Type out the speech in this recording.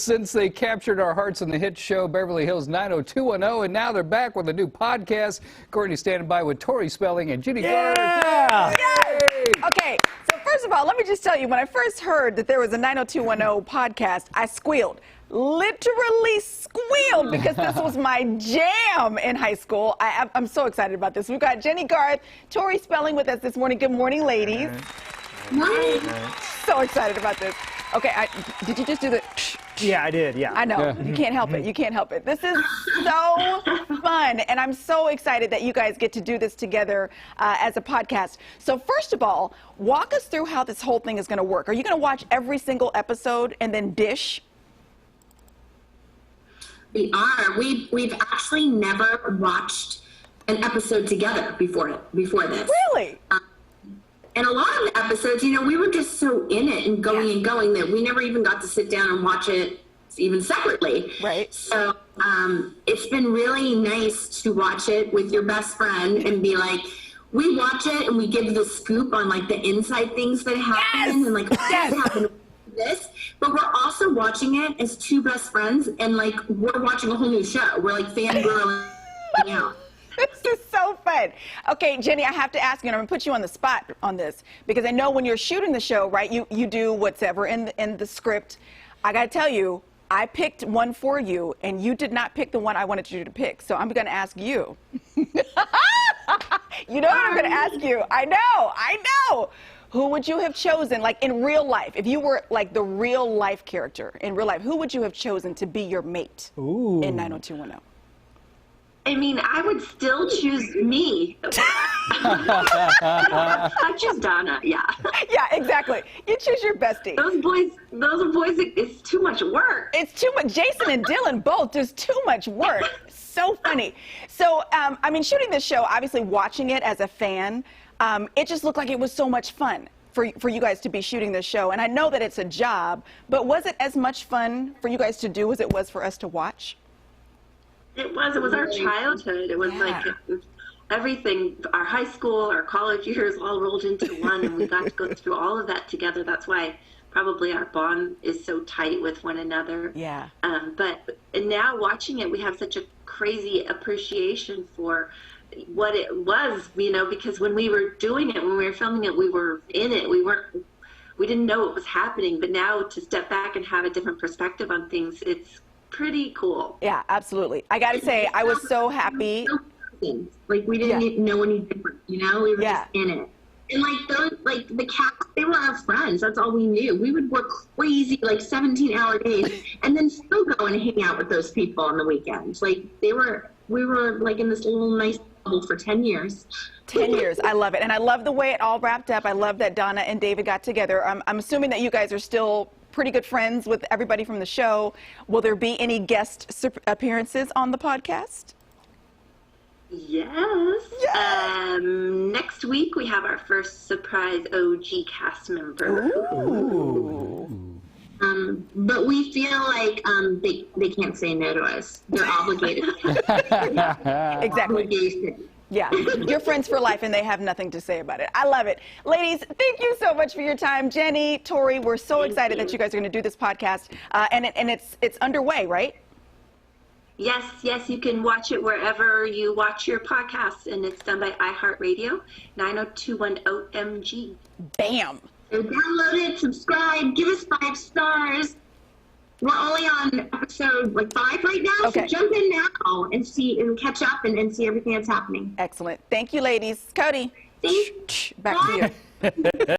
since they captured our hearts on the hit show Beverly Hills 90210, and now they're back with a new podcast. Courtney's standing by with Tori Spelling and Jennie Garth. Yeah! Okay, so first of all, let me just tell you, when I first heard that there was a 90210 podcast, I squealed. Literally squealed, because this was my jam in high school. I'm so excited about this. We've got Jennie, Garth, Tori Spelling with us this morning. Good morning, ladies. Morning. So excited about this. Okay, did you just do the... Yeah, I did, yeah. I know. Yeah. You can't help it. You can't help it. This is so fun, and I'm so excited that you guys get to do this together as a podcast. So first of all, walk us through how this whole thing is going to work. Are you going to watch every single episode and then dish? We are. We've actually never watched an episode together before this. Really? And a lot of the episodes, you know, we were just so in it and going that we never even got to sit down and watch it even separately. Right. So it's been really nice to watch it with your best friend and be like, we watch it and we give the scoop on like the inside things that happen and like what happened with this. But we're also watching it as two best friends, and like we're watching a whole new show. We're like fangirling out. This is so fun. Okay, Jennie, I have to ask you, and I'm going to put you on the spot on this, because I know when you're shooting the show, right, you do whatever in the script. I got to tell you, I picked one for you, and you did not pick the one I wanted you to pick. So I'm going to ask you. You know what I'm going to ask you. I know. Who would you have chosen, like in real life? If you were like the real life character in real life, who would you have chosen to be your mate in 90210? I mean, I would still choose me. I choose Donna, yeah. Yeah, exactly. You choose your bestie. Those boys, it's too much work. It's too much. Jason and Dylan both, there's too much work. So funny. So, I mean, shooting this show, obviously watching it as a fan, it just looked like it was so much fun for you guys to be shooting this show. And I know that it's a job, but was it as much fun for you guys to do as it was for us to watch? It was our childhood. It was like everything, our high school, our college years all rolled into one, and we got to go through all of that together. That's why probably our bond is so tight with one another. Yeah. But now watching it, we have such a crazy appreciation for what it was, you know, because when we were doing it, when we were filming it, we were in it. We didn't know what was happening, but now to step back and have a different perspective on things, it's pretty cool. Yeah, absolutely. I got to say, I was so happy. Like we didn't even know any different, you know? We were just in it. And like those, like the cast, they were our friends. That's all we knew. We would work crazy, like 17-hour days, and then still go and hang out with those people on the weekends. Like we were like in this little nice bubble for 10 years. 10 years. I love it. And I love the way it all wrapped up. I love that Donna and David got together. I'm assuming that you guys are still pretty good friends with everybody from the show. Will there be any guest appearances on the podcast? Yes. Next week we have our first surprise OG cast member. Ooh. But we feel like they can't say no to us. They're obligated. Exactly. Obligation. Yeah, you're friends for life, and they have nothing to say about it. I love it. Ladies, thank you so much for your time. Jennie, Tori, we're so excited that you guys are going to do this podcast, and it's underway, right? Yes, you can watch it wherever you watch your podcasts, and it's done by iHeartRadio, 90210 MG. Bam. So download it, subscribe, give us 5 stars. We're only on episode like 5 right now, Okay. so jump in now and see and catch up and see everything that's happening. Excellent. Thank you, ladies. Cody, Thanks. back to you.